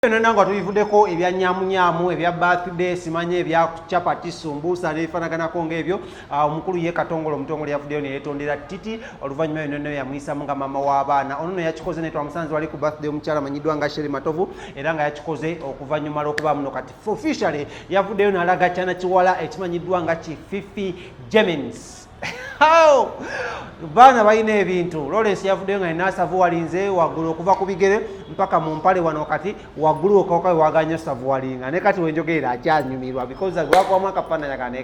Nanga tulivuddeko ebya nyamunyamu ebya birthday simanye ebya chapati sumbusa n'ebifaanaganako ng'ebyo. Omukulu ye Katongole Omutongole yavuddeyo ne yeetondera Titti oluvannyuma yonna yamuyisaamu nga maama w'abaana. Ono no yakikoze ne twamusanze wali ku birthday omukyala amanyiddwa nga Sheri Matovu era nga yakikoze okuvannyuma lw'okuba muno kati officially yavuddeyo n'alaga kyana kiwala ekimanyiddwa nga Fifi Gemins. Baana balina ebintu. Lawrence yavuddeyo nga naasavu walinze waggulu okuva ku bigere mpaka mu mpale wano kati waggulu okawuka waganya savu walinga ne kati wenjogerera akyanyumirwa because lwakubamu akafaananyi aka ne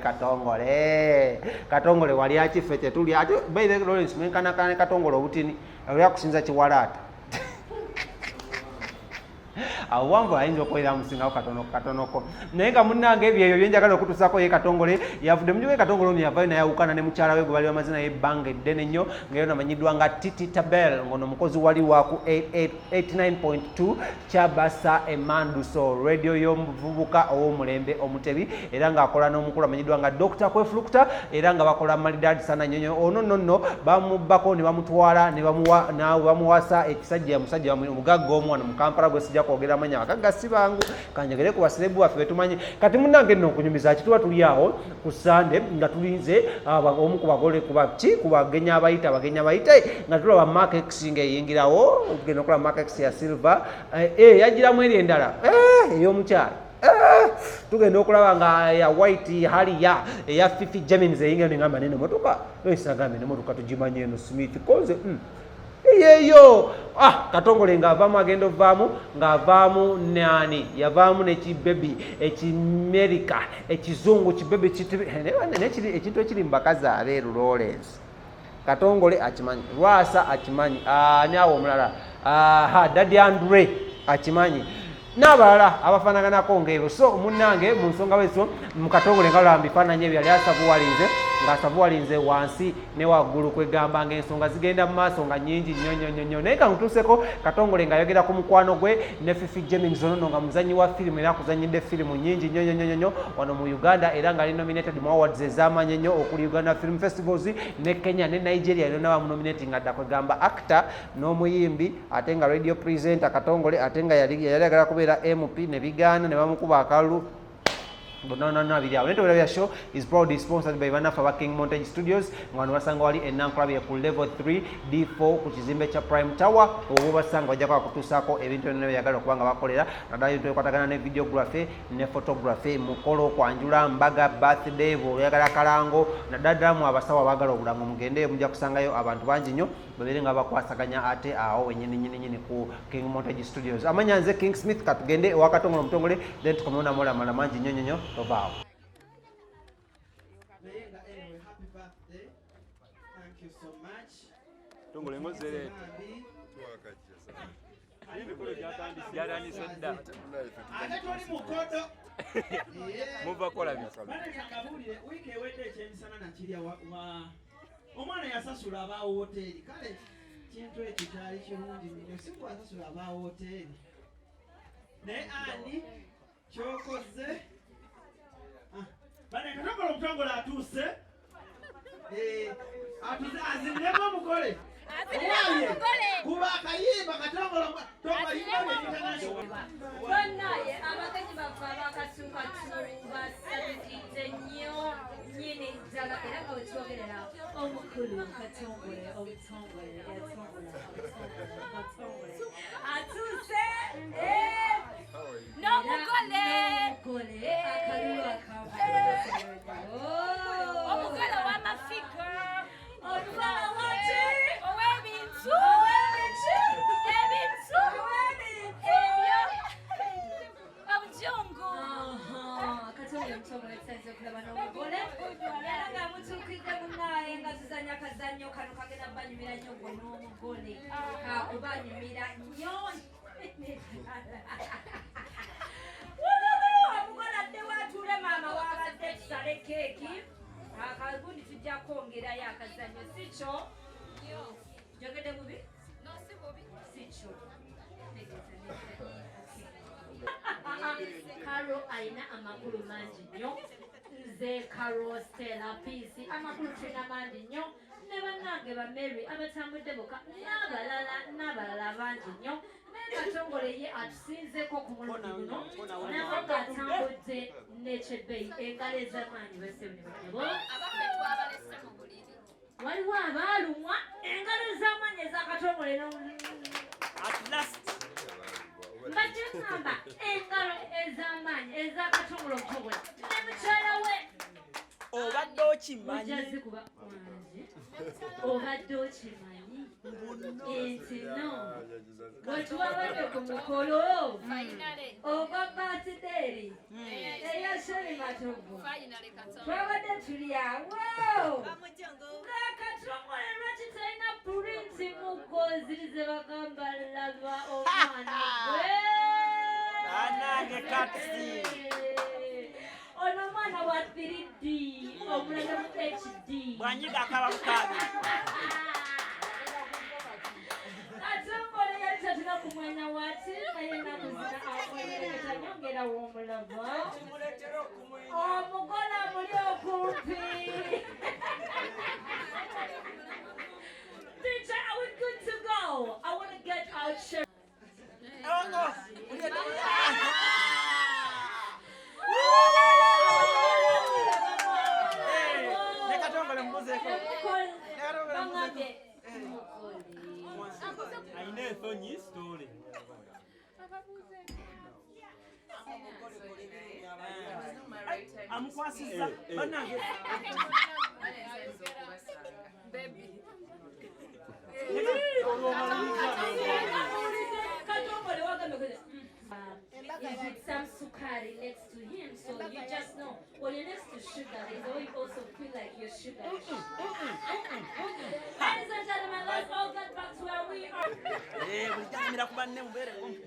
Katongole wali akife tetuli ate baire Lawrence mwenkanakana ne Katongole obutini yakusinza kiwalaata awanvu ayinza okubeera musingawo katonoko naye nga munnange ebyo byenjagala okutuusako ye Katongole yavudde munyuga ye Katongole ono yavayo naye awukana ne mukyala we gwe bali bamazina y'ebbanga eddene nnyo ngaero namanyiddwa nga Titti ngono mukozi wali waku 89.2 Kyabasa Emanduso radio y'omuvubuka ow'omulembe Omutebi era ng'akola n'omukulu amanyiddwa nga Dr. Kwefulukuta era nga bakola malidadi sana nnyonyo ono nonno bamubbako ne bamutwala ne bamuwasa ekisajja musajja omugagga omwana mu Kampala gwe sijja kwogera amanya abagagga si bangu kanjagere ku baserebu baffe betumanyi kati munnange nno okunyumiza kituba tuli awo ku Sande nga tulinze omu ku bagole ku bagenyi abayita nga tulaba Markex ng'eyingirawo tugenda okulaba Markex ya Silver yagiramu eri endala ey'omukyala tugenda okulaba nga ya white haliya eya Fifi Gemins eyingira nengamba nene motoka esagambe ne motoka tugimanye eno Smith koze yeyo Katongole ng'avaamu agenda ovaamu ng'avaamu nani yavaamu n'ekibebi ekimerika ekizungu kibebi ekintu ekiri mu bakazi abeeru Lawrence Katongole akimanyi Lwasa akimanyi ani awo omulala Daddy Andre akimanyi n'abalala abafaanaganako ng'ebyo so munnange mu nsonga weso mu Katongole nga lwala bifaananyi ebyo yali asavuwalinze ng'asavuwalinze wansi ne waggulu kwegamba ng'ensonga zigenda mu maaso nga nnyingi nnyo naye kangutuuseko Katongole ng'ayogera ku mukwano gwe ne Fifi Gemins ono nga muzannyi wa firimu era akuzannyidde firimu nnyingi nnyo wano mu Uganda era ng'ali nominated mu awards ez'amaanyi ennyo okuli Uganda Film Festivals ne Kenya ne Nigeria yonna bamunominating adda kwegamba actor n'omuyimbi ate nga radio presenter Katongole ate nga yali ayagala kubeera MP ne bigaana ne bamukuba akalulu The show is proudly sponsored by Vanafa King Montage Studios. Ngwano basanga wali ennankulabi ku level 3 D4 ku kizimbe kya Prime Tower. Obo basanga bajja kutuusako ebintu byonna byagala okubanga bakolera naddala ebintu ebikwatagana ne videography ne photography mukolo kwanjula mbaga birthday bw'oyagala kalango naddala mu abasawo abaagala obulango mugende mujja kusangayo abantu bangi nnyo bebeere nga bakwasaganya ate awo wennyini ku King Montage Studios. Amanya nze King Smith katugende ewa Katongole Omutongole then tukomeona amala mangi nnyo Wow. Thank you so much. Omwana yasasula aba hoteli kale kintu ekyo kyali kirungi nnyo si kwasasula aba hoteli naye ani kyokoze bane Katongole Omutongole atuuse aziniremu omugole kuba akayimba Katongole bonna abagenyi baffe abakasukatu basabikidde nnyo nnyini ddala era nga wetwogerera omukulu Katongole Omutongole atuuse n'omugole akalulu omugole w'amafiga ow'ebintu obujungu Katongole Omutongole tusanze okulaba n'omugole era nga mutuukidde munaaye nga tuzanya akazannyo kano kagenda banyumira nnyo gwe n'omugole kakubanyumira nnyo omugole adde waatuule maama wabadde tusale keeki akagundi tujja kwongerayo akazannyo si kyo jogedde bubi si kyo Karo alina amakulu mangi nnyo bagenze Carol Stella Peace amakulu tulina mangi nnyo ne bannange ba Mary abatambudde boka n'abalala bangi nnyo naye Katongole ye atusinzeko ku mulundi guno nabo ng'atambudde n'ekyebeeyi engalo ez'amaanyi basebonebo waliwo abaalumwa engalo ez'amaanyi eza Katongole mbadde ŋŋamba engalo ez'amaanyi eza Katongole Omutongole ne mukyala we obadde okimanyi ojazikuba wange obadde okimanyi nti no wetwabadde ku mukolo ogwa batideri eya Sheri Matogo twabadde tuli awo nga Katongole lwaki talina purinti muko ziri ze bagamba laba omwana gwe anange katsi ono mwana wa 3D omulala mu HD bwanyiga akaba mukabi Katongole yalitatira ku mwana wati naye nakuzina akoyereketa nyongera w'omulava omugole amuli okumpi Teacher, are we good to go? I want to get out Sheri. ayina ensonyi story amukwasiza bannange Is with some sukari next to him, so you just know when you're next to sugar, there's always also feel like you're sugar. Ladies and gentlemen, let's all get back to where we are. bulijamira ku banne mubeere kumpi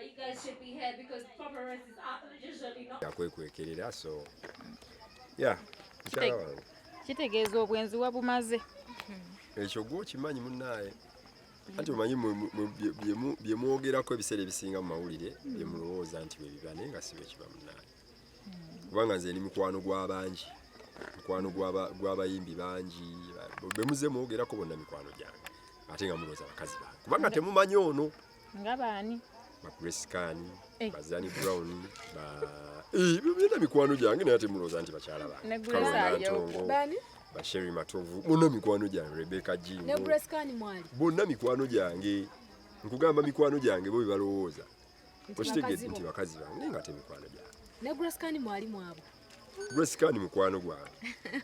You guys should be here because paparazzi are usually not. Yakwekwekerera so yeah mkyala wange kitegeeza obwenzi wabumaze ekyo gwokimanyi munnaye anti omanyi bye mwogerako ebiseera ebisinga mu mawulire bye mulowooza nti webiba naye nga sibe kiba munnaye kubanga nze ni mukwano gw'abangi mukwano gw'abayimbi bangi bwe muze mwogerako bonna mikwano gyange ate nga mulowooza bakazi bange kubanga temumanyi ono nga baani bakuresikani bazani brown byonna mikwano gyange naye ate mulowooza nti bakyala bange ba Sheri Matovu bonna mikwano gyange Rebecca Jingo bonna mikwano gyange nkugamba mikwano gyange bo bibalowooza okitegedde nti bakazi bange naye nga te mikwano gyange ne Graskani mwali mwabo Graskani mukwano gwange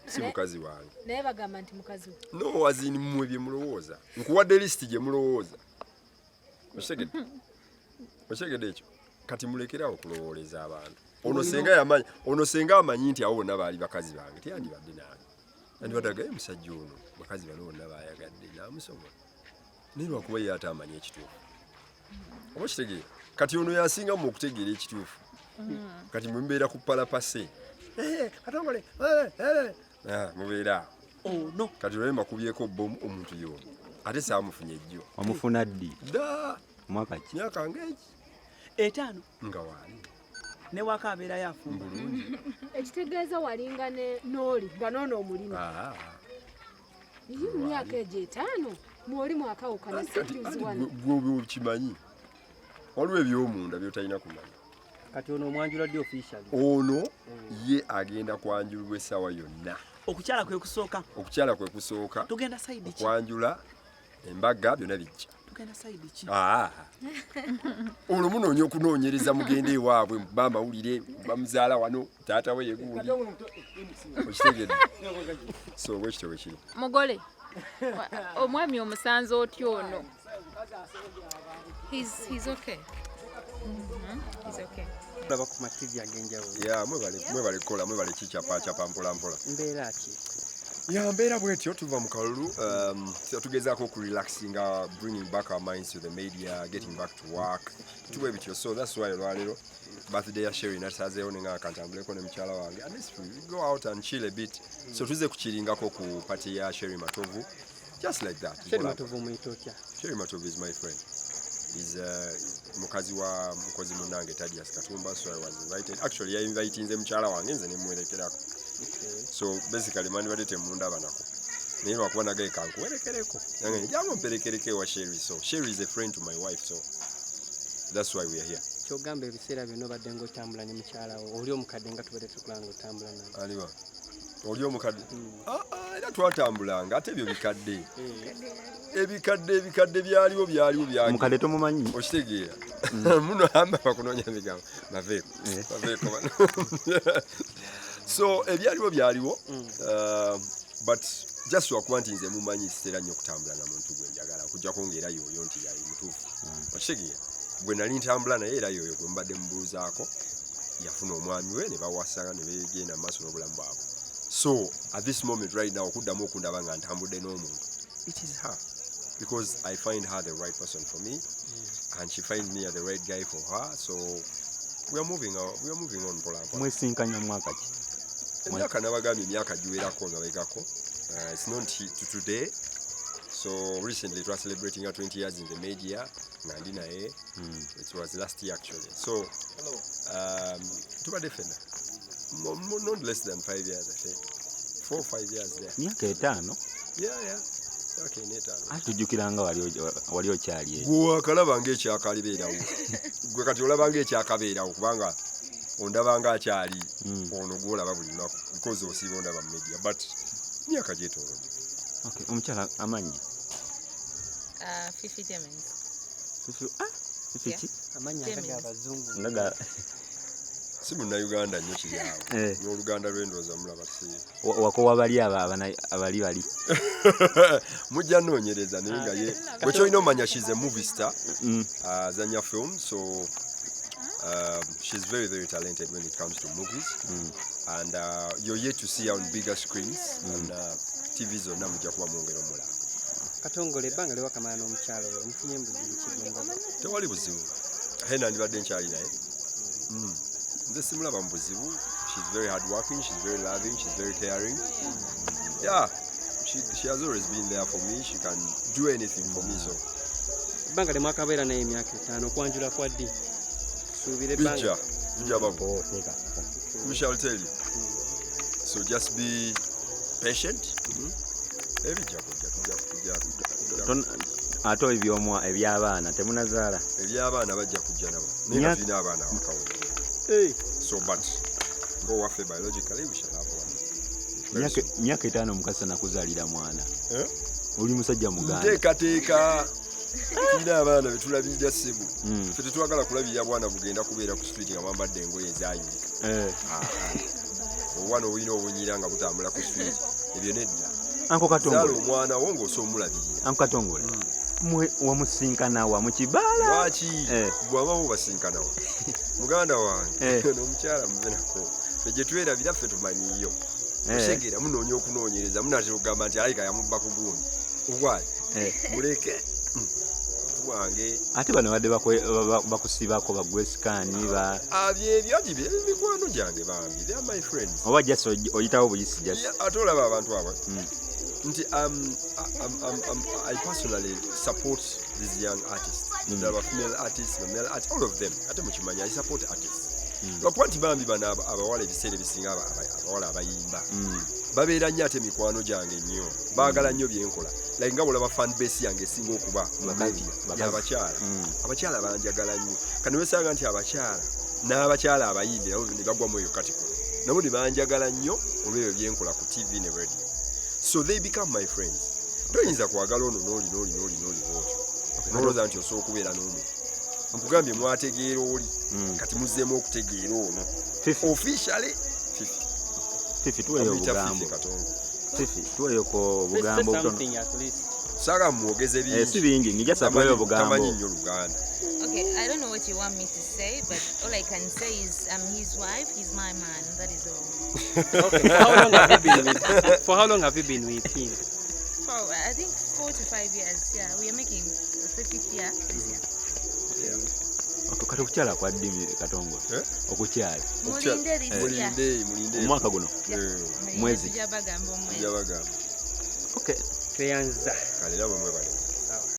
si mukazi wange naye bagamba nti mukazi no azini mmwe bye mulowooza nkuwadde lisiti gye mulowooza okitegedde ekyo kati mulekerawo okulowooleza abantu ono senga amanyi nti abo bonna baali bakazi bange teyandibadde nange andibadagaye musajja ono bakazi bano bonna bayagadde namusoma naye lwakuba ye ate amanyi ekituufu oba okitegeera kati ono yasinga mu okutegeera ekituufu kati mwemubeera ku palapase Katongole mubeera ono kati olwali makubyeko bomu omuntu y'ono ate saamufunye ejjo wamufuna ddi dda mwaka ki myaka ng'egi 5 nga waali ne waka abeera yafumba bulungi ekitegeeza walinga n'oli nga noono omulima iyi mu myaka egyo 5 mwoli mwakawukana sijuzi wano gwe okimanyi waliwo ebyomunda byotalina kumanya kati ono omwanjula ddi official ono ye agenda kwanjulibwa essaawa yonna okukyala kwe kusooka tugenda side ki okwanjula embaga byonna bijja tugenda side ki olwo munoonya okunoonyereza mugende ewaabwe bamawulire bamuzaala wano taata we yeguuli okitegedde so bwekityo bwe kiri mugole omwami omusanze otya ono he's okay laba ku mativi agenjawulo ya mwebale kukola mwebale kikyapacapa mpolampola mbeera ki Yeah, mbeera bwetyo tuva mu kalulu tugezaako ku relaxinga, bringing back our minds to the media, getting back to work tuwe bityo. So that's why olwaleero birthday ya Sherry nasazeewo nenga kantambuleko ne mukyala wange at least we go out and chill a bit. So tuze kukiringako ku party ya Sherry Matovu just like that. Sherry Matovu muyitotya? Sherry Matovu is my friend. He's mukazi wa mukozi munange Tadias Katumba, so I was invited. Actually I invited nze mukyala wange nze ne mwerekerako. So basically mani badete munda banako. Naye wakuba nagaye kankuwerekereko. Nange njagala mperekereke wa Sherry. So Sherry is a friend to my wife, so that's why we are here. Kyogamba ebiseera byonna obadde ng'otambula ne mukyala wo. Oli omukadde nga tubadde tukulanga otambula naye. Aliwa. Oli omukadde? Era twatambulanga ate ebyo bikadde. Ebikadde byaliwo byange. Omukadde tomumanyi? Okitegeera. Muno amba bakunoonya ebigambo. Baveeko. Bano. So ebyaliwo byaliwo. But just wakuba nti nze mumanyi sitera nnyo okutambula na muntu gwe njagala okujjako ng'era yoyo nti yali mutuufu. Okitegeera. Gwe nali ntambula naye era yoyo gwe mbadde mubuuzaako yafuna omwami we ne bawasa ne begenda mu maaso n'obulamu bwabwe. So at this moment right now okuddamu okundaba nga ntambudde n'omuntu, it is her because I find her the right person for me and she finds me the right guy for her. So we are moving on mpola. Mwesinkanya mwaka ki? Emyaka nabagambye emyaka giwerako nga begako. It's not to today. So recently we are celebrating our 20 years in the media. It was last year actually. So tubadde not less than 5 years, I think. 4 or 5 years there. Myaka etaano? Yeah. Okay, netaano. Tujjukiranga wali okyali eyo. Gwe akalaba ng'ekyakalibeerawo. Gwe kati olaba ng'ekyakabeerawo kubanga ondaba akyali ono gw'olaba buli lunaku because osiiba ondaba mu media, but myaka gyetoolodde. Okay, omukyala amanyi? Fifi Demons. Fifi ki? Amannya ag'abazungu. Si munnayuganda nnyo kiri awo. N'oluganda lw'endowooza mulaba si. Wakowa bali abali. Mujja nnoonyereza naye nga ye. Bwe kyolina omanya she's a movie star. Azanya film, so she's very, very talented when it comes to movies. And you're yet to see her on bigger screens. And TV zonna mujja kuba mwongera omulaba. Katongole ebbanga lyewakamala n'omukyalo oyo omufunye mbuzibu kigomba. Tewali buzibu. Hena ndibadde nkyali naye. Nze simulaba mu buzibu. She's very hardworking, she's very loving, she's very caring. Yeah, she has always been there for me. She can do anything for me. So ebbanga lyemwakabeera naye emyaka etaano okwanjula kwa ddi? Suubira ebbanga. Bijja babu. We shall tell you. So just be patient. Ebijja kujja. Ate eby'abaana temunazaala? Eby'abaana bajja kujja nabo. Naye tulina abaana abakawulo. So but go waffe biologically we shall have one. Myaka etaano mukasa nakuzaalira mwana. Oli musajja muganda. Nteekateeka. Tulina abaana betulabirira ssebo. Ffe tetwagala kulabirira bwana bugenda kubeera ku street nga mwambadde engoye ezayulika. Obwana obulina obunyira nga butambula ku street. Ebyo nedda. Anko Katongole. Zaala omwana wo ng'osa omulabirira. Anko Katongole. Wamusinkana wa mu kibaala? Lwaki? Bw'abawo basinkana wa. Muganda wange n'omukyala mubenako. Ffe gye twerabira ffe tumanyiyo. Musegeera munoonya okunoonyereza munaatera okugamba nti alayika yamubba ku gundi. Why? Muleke. Wange. Ate bano badde bakusibako bagwesikaani ba. Ebyo mikwano gyange bambi. They are my friends. Oba just oyitawo buyisi just. Ate olaba abantu abo. Nti I personally support these young artists. There are female artists, male artists, all of them. Ate mukimanya I support artists. Lwakuba nti bambi bano abawala ebiseera ebisinga abawala abayimba. Babeera nnyo ate mikwano gyange nnyo. Baagala nnyo byenkola. Like nga bw'olaba fan base yange esinga okuba mu media y'abakyala. Abakyala banjagala nnyo. Kati wesanga nti abakyala n'abakyala abayimbi nabo ne bagwa mu eyo category. Nabo ne banjagala nnyo olw'ebyo byenkola ku TV ne radio. So they become my friends. Toyinza kwagala ono n'oli bw'otyo. Nolowooza nti osobola okubeera n'omuntu. Nkugambye mwategeera oli. Kati muzzeemu okutegeera ono. Officially Fifi. Fifi tuweeyo obugambo. Fifi tuweeyo ko obugambo butono. Saga mwogeze bingi. Si bingi ngijasa kwa obugambo. Tamanyi nnyo Luganda. Okay, I don't know what you want me to say, but all I can say is I'm his wife, he's my man. That is all. Okay. For how long have you been with him? For I think 4 to 5 years. Yeah, we are making the 50th year this year. Okay, kati okukyala kwa ddi Katongole? Okukyala. Mulinde this year. Mulinde. Omwaka guno. Mwezi. Jabagamba omwezi. Jabagamba. Okay. Teyanza. Kale nabo mwe bali.